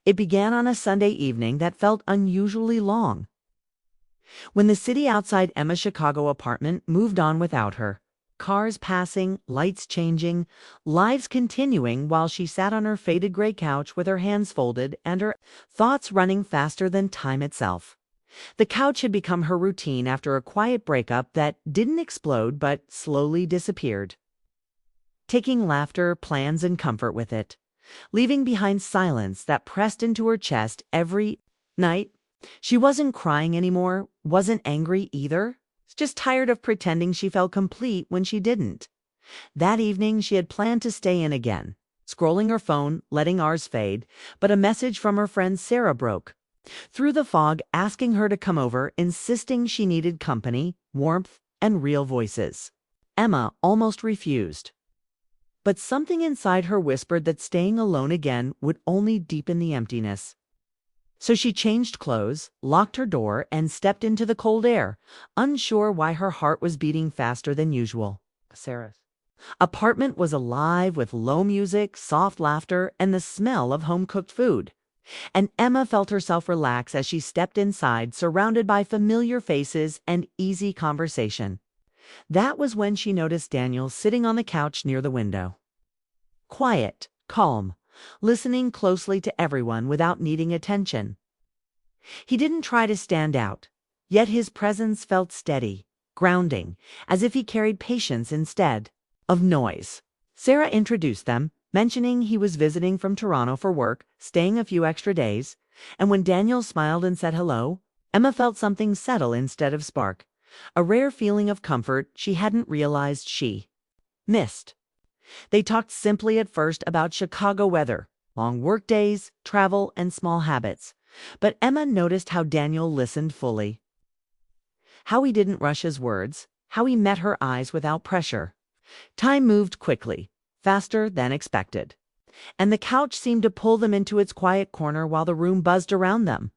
It began on a Sunday evening that felt unusually long. When the city outside Emma's Chicago apartment moved on without her, cars passing, lights changing, lives continuing while she sat on her faded gray couch with her hands folded and her thoughts running faster than time itself. The couch had become her routine after a quiet breakup that didn't explode but slowly disappeared, taking laughter, plans, and comfort with it, leaving behind silence that pressed into her chest every night. She wasn't crying anymore, wasn't angry either, just tired of pretending she felt complete when she didn't. That evening she had planned to stay in again, scrolling her phone, letting hours fade, but a message from her friend Sarah broke through the fog, asking her to come over, insisting she needed company, warmth, and real voices. Emma almost refused, but something inside her whispered that staying alone again would only deepen the emptiness. So she changed clothes, locked her door, and stepped into the cold air, unsure why her heart was beating faster than usual. Sarah's apartment was alive with low music, soft laughter, and the smell of home-cooked food. And Emma felt herself relax as she stepped inside, surrounded by familiar faces and easy conversation. That was when she noticed Daniel sitting on the couch near the window. Quiet, calm, listening closely to everyone without needing attention. He didn't try to stand out, yet his presence felt steady, grounding, as if he carried patience instead of noise. Sarah introduced them, mentioning he was visiting from Toronto for work, staying a few extra days, and when Daniel smiled and said hello, Emma felt something settle instead of spark, a rare feeling of comfort she hadn't realized she missed. They talked simply at first about Chicago weather, long work days, travel, and small habits. But Emma noticed how Daniel listened fully, how he didn't rush his words, how he met her eyes without pressure. Time moved quickly, faster than expected, and the couch seemed to pull them into its quiet corner while the room buzzed around them.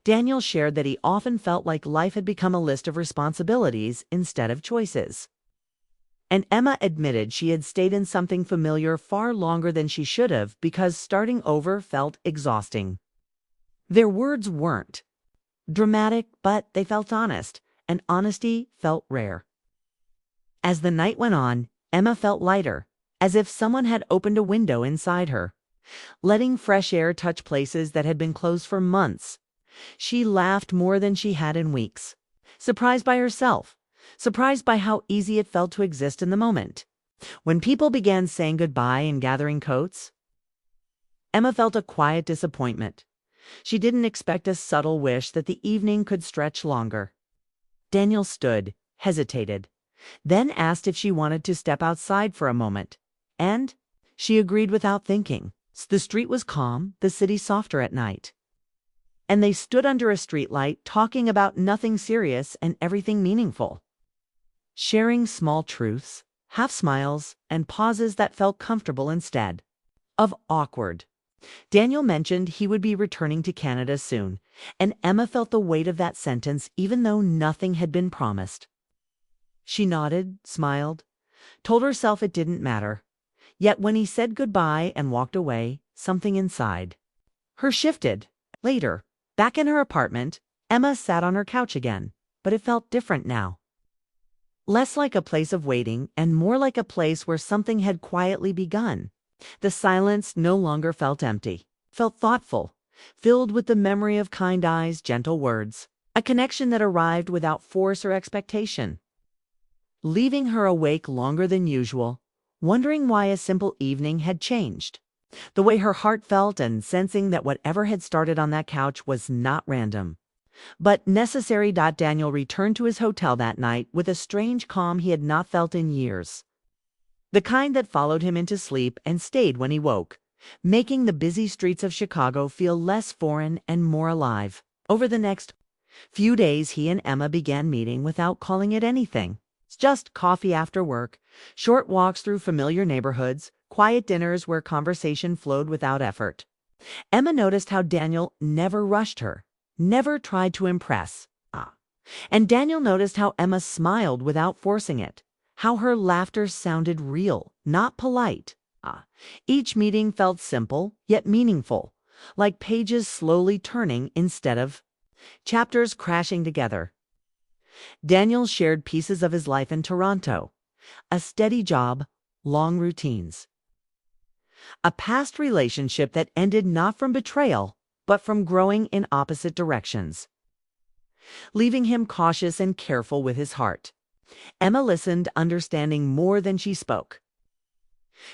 Daniel shared that he often felt like life had become a list of responsibilities instead of choices. And Emma admitted she had stayed in something familiar far longer than she should have because starting over felt exhausting. Their words weren't dramatic, but they felt honest, and honesty felt rare. As the night went on, Emma felt lighter, as if someone had opened a window inside her, letting fresh air touch places that had been closed for months. She laughed more than she had in weeks, surprised by herself, surprised by how easy it felt to exist in the moment. When people began saying goodbye and gathering coats, Emma felt a quiet disappointment. She didn't expect a subtle wish that the evening could stretch longer. Daniel stood, hesitated, then asked if she wanted to step outside for a moment, and she agreed without thinking. The street was calm, the city softer at night. And they stood under a streetlight, talking about nothing serious and everything meaningful, sharing small truths, half smiles, and pauses that felt comfortable instead of awkward. Daniel mentioned he would be returning to Canada soon, and Emma felt the weight of that sentence even though nothing had been promised. She nodded, smiled, told herself it didn't matter. Yet when he said goodbye and walked away, something inside her shifted. Later, back in her apartment, Emma sat on her couch again, but it felt different now. Less like a place of waiting and more like a place where something had quietly begun. The silence no longer felt empty, felt thoughtful, filled with the memory of kind eyes, gentle words, a connection that arrived without force or expectation, leaving her awake longer than usual, wondering why a simple evening had changed, the way her heart felt, and sensing that whatever had started on that couch was not random, but necessary. Daniel returned to his hotel that night with a strange calm he had not felt in years, the kind that followed him into sleep and stayed when he woke, making the busy streets of Chicago feel less foreign and more alive. Over the next few days, he and Emma began meeting without calling it anything. Just coffee after work, short walks through familiar neighborhoods, quiet dinners where conversation flowed without effort. Emma noticed how Daniel never rushed her, never tried to impress. And Daniel noticed how Emma smiled without forcing it, how her laughter sounded real, not polite. Each meeting felt simple, yet meaningful, like pages slowly turning instead of chapters crashing together. Daniel shared pieces of his life in Toronto, a steady job, long routines. A past relationship that ended not from betrayal, but from growing in opposite directions, leaving him cautious and careful with his heart. Emma listened, understanding more than she spoke,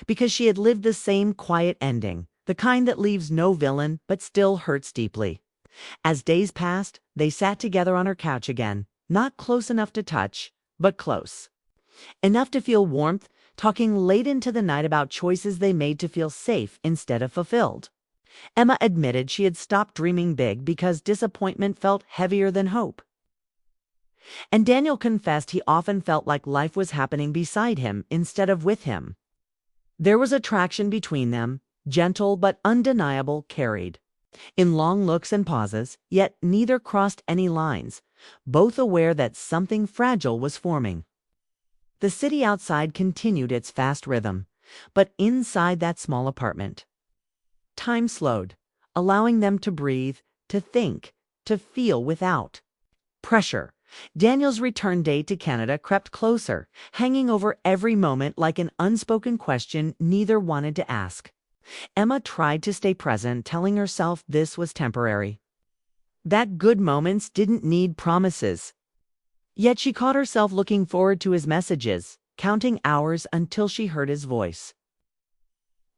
because she had lived the same quiet ending, the kind that leaves no villain but still hurts deeply. As days passed, they sat together on her couch again, not close enough to touch, but close enough to feel warmth, talking late into the night about choices they made to feel safe instead of fulfilled. Emma admitted she had stopped dreaming big because disappointment felt heavier than hope. And Daniel confessed he often felt like life was happening beside him instead of with him. There was attraction between them, gentle but undeniable, carried in long looks and pauses, yet neither crossed any lines, both aware that something fragile was forming. The city outside continued its fast rhythm, but inside that small apartment, time slowed, allowing them to breathe, to think, to feel without pressure. Daniel's return date to Canada crept closer, hanging over every moment like an unspoken question neither wanted to ask. Emma tried to stay present, telling herself this was temporary, that good moments didn't need promises. Yet she caught herself looking forward to his messages, counting hours until she heard his voice.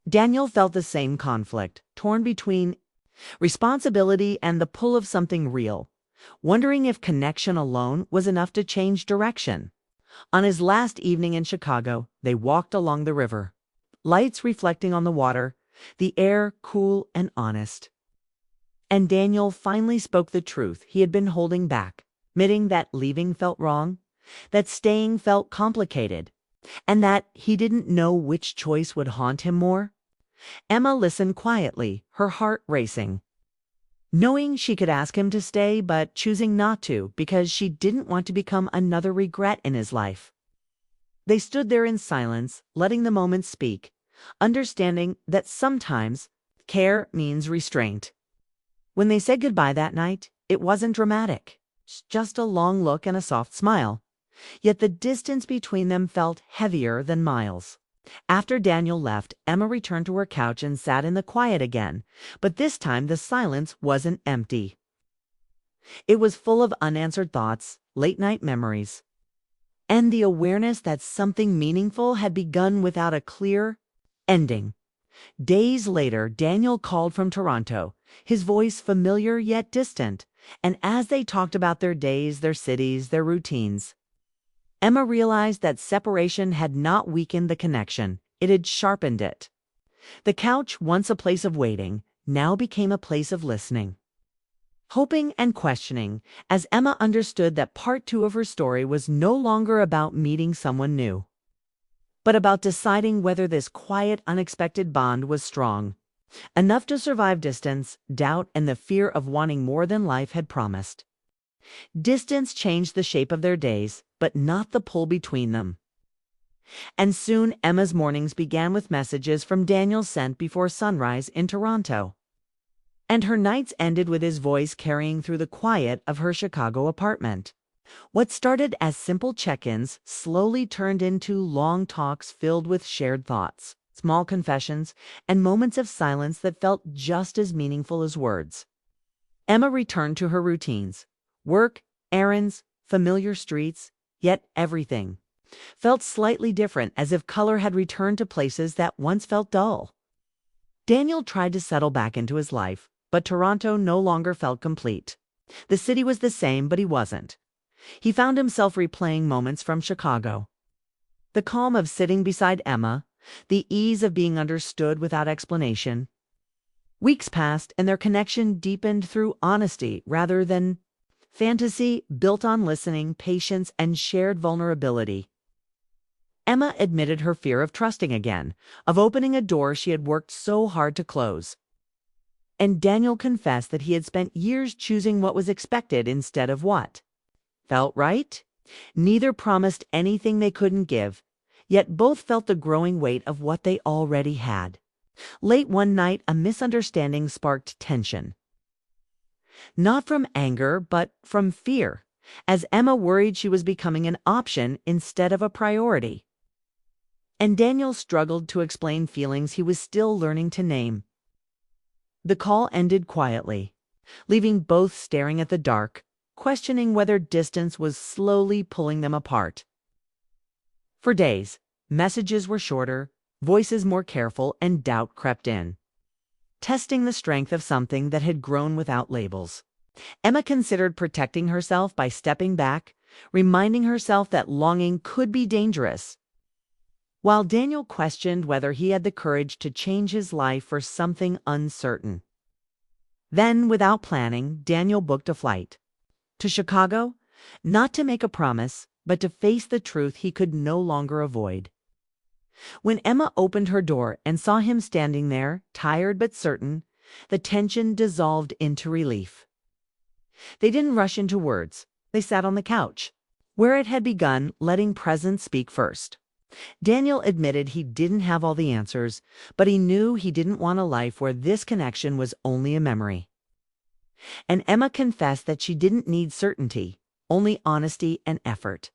Daniel felt the same conflict, torn between responsibility and the pull of something real, wondering if connection alone was enough to change direction. On his last evening in Chicago, they walked along the river, lights reflecting on the water, the air cool and honest. And Daniel finally spoke the truth he had been holding back, admitting that leaving felt wrong, that staying felt complicated, and that he didn't know which choice would haunt him more. Emma listened quietly, her heart racing, knowing she could ask him to stay but choosing not to because she didn't want to become another regret in his life. They stood there in silence, letting the moment speak, understanding that sometimes care means restraint. When they said goodbye that night, it wasn't dramatic, just a long look and a soft smile. Yet the distance between them felt heavier than miles. After Daniel left, Emma returned to her couch and sat in the quiet again, but this time the silence wasn't empty. It was full of unanswered thoughts, late-night memories, and the awareness that something meaningful had begun without a clear ending. Days later, Daniel called from Toronto, his voice familiar yet distant, and as they talked about their days, their cities, their routines, Emma realized that separation had not weakened the connection, it had sharpened it. The couch, once a place of waiting, now became a place of listening, hoping and questioning, as Emma understood that part 2 of her story was no longer about meeting someone new, but about deciding whether this quiet, unexpected bond was strong enough to survive distance, doubt, and the fear of wanting more than life had promised. Distance changed the shape of their days, but not the pull between them. And soon Emma's mornings began with messages from Daniel sent before sunrise in Toronto. And her nights ended with his voice carrying through the quiet of her Chicago apartment. What started as simple check-ins slowly turned into long talks filled with shared thoughts, small confessions, and moments of silence that felt just as meaningful as words. Emma returned to her routines. Work, errands, familiar streets, yet everything felt slightly different, as if color had returned to places that once felt dull. Daniel tried to settle back into his life, but Toronto no longer felt complete. The city was the same, but he wasn't. He found himself replaying moments from Chicago. The calm of sitting beside Emma, the ease of being understood without explanation. Weeks passed, and their connection deepened through honesty rather than fantasy, built on listening, patience, and shared vulnerability. Emma admitted her fear of trusting again, of opening a door she had worked so hard to close. And Daniel confessed that he had spent years choosing what was expected instead of what felt right. Neither promised anything they couldn't give, yet both felt the growing weight of what they already had. Late one night, a misunderstanding sparked tension. Not from anger, but from fear, as Emma worried she was becoming an option instead of a priority. And Daniel struggled to explain feelings he was still learning to name. The call ended quietly, leaving both staring at the dark, questioning whether distance was slowly pulling them apart. For days, messages were shorter, voices more careful, and doubt crept in, testing the strength of something that had grown without labels. Emma considered protecting herself by stepping back, reminding herself that longing could be dangerous, while Daniel questioned whether he had the courage to change his life for something uncertain. Then, without planning, Daniel booked a flight to Chicago, not to make a promise, but to face the truth he could no longer avoid. When Emma opened her door and saw him standing there, tired but certain, the tension dissolved into relief. They didn't rush into words. They sat on the couch, where it had begun, letting presence speak first. Daniel admitted he didn't have all the answers, but he knew he didn't want a life where this connection was only a memory. And Emma confessed that she didn't need certainty, only honesty and effort.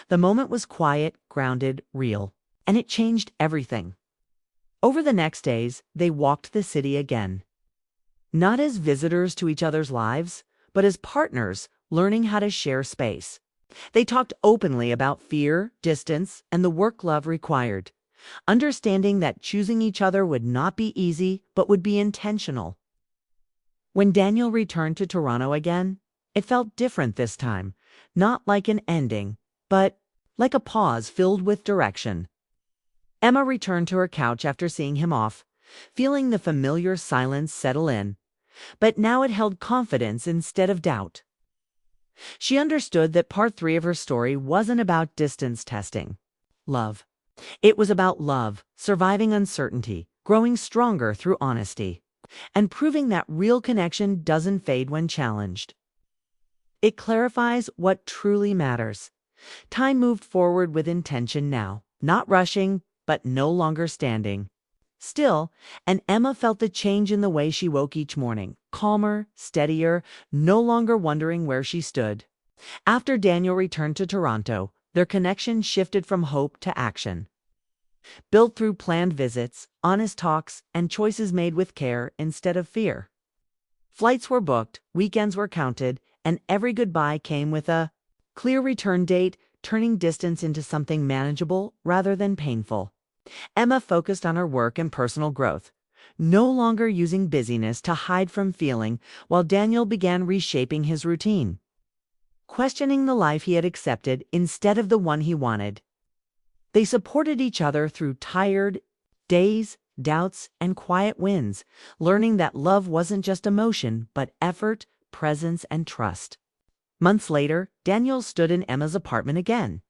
The moment was quiet, grounded, real, and it changed everything. Over the next days, they walked the city again. Not as visitors to each other's lives, but as partners learning how to share space. They talked openly about fear, distance, and the work love required, understanding that choosing each other would not be easy, but would be intentional. When Daniel returned to Toronto again, it felt different this time, not like an ending, but like a pause filled with direction. Emma returned to her couch after seeing him off, feeling the familiar silence settle in, but now it held confidence instead of doubt. She understood that part 3 of her story wasn't about distance testing love. It was about love, surviving uncertainty, growing stronger through honesty, and proving that real connection doesn't fade when challenged. It clarifies what truly matters. Time moved forward with intention now, not rushing, but no longer standing still, and Emma felt the change in the way she woke each morning, calmer, steadier, no longer wondering where she stood. After Daniel returned to Toronto, their connection shifted from hope to action. Built through planned visits, honest talks, and choices made with care instead of fear. Flights were booked, weekends were counted, and every goodbye came with a clear return date, turning distance into something manageable rather than painful. Emma focused on her work and personal growth, no longer using busyness to hide from feeling, while Daniel began reshaping his routine, questioning the life he had accepted instead of the one he wanted. They supported each other through tired days, doubts, and quiet wins, learning that love wasn't just emotion, but effort, presence, and trust. Months later, Daniel stood in Emma's apartment again,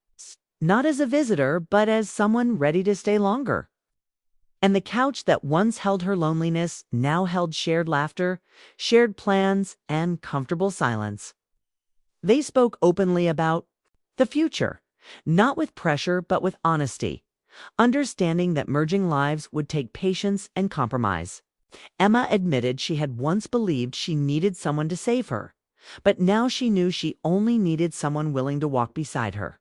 not as a visitor, but as someone ready to stay longer. And the couch that once held her loneliness now held shared laughter, shared plans, and comfortable silence. They spoke openly about the future, not with pressure, but with honesty, understanding that merging lives would take patience and compromise. Emma admitted she had once believed she needed someone to save her, but now she knew she only needed someone willing to walk beside her.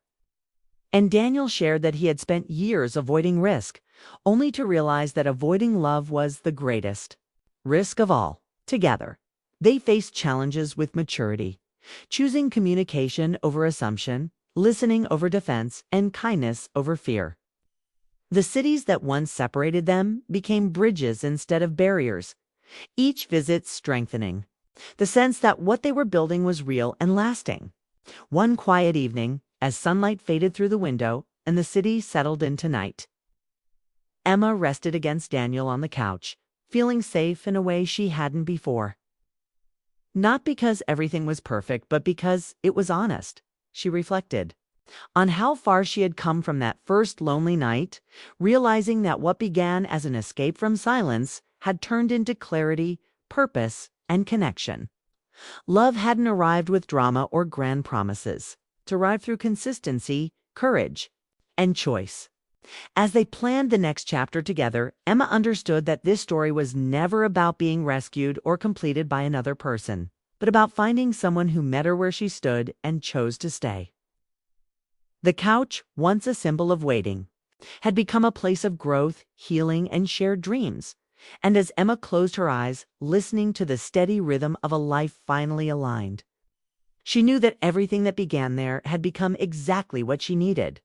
And Daniel shared that he had spent years avoiding risk, only to realize that avoiding love was the greatest risk of all. Together, they faced challenges with maturity, choosing communication over assumption, listening over defense, and kindness over fear. The cities that once separated them became bridges instead of barriers, each visit strengthening the sense that what they were building was real and lasting. One quiet evening, as sunlight faded through the window and the city settled into night, Emma rested against Daniel on the couch, feeling safe in a way she hadn't before. Not because everything was perfect, but because it was honest. She reflected on how far she had come from that first lonely night, realizing that what began as an escape from silence had turned into clarity, purpose, and connection. Love hadn't arrived with drama or grand promises. It arrived through consistency, courage, and choice. As they planned the next chapter together, Emma understood that this story was never about being rescued or completed by another person, but about finding someone who met her where she stood and chose to stay. The couch, once a symbol of waiting, had become a place of growth, healing, and shared dreams. And as Emma closed her eyes, listening to the steady rhythm of a life finally aligned, she knew that everything that began there had become exactly what she needed.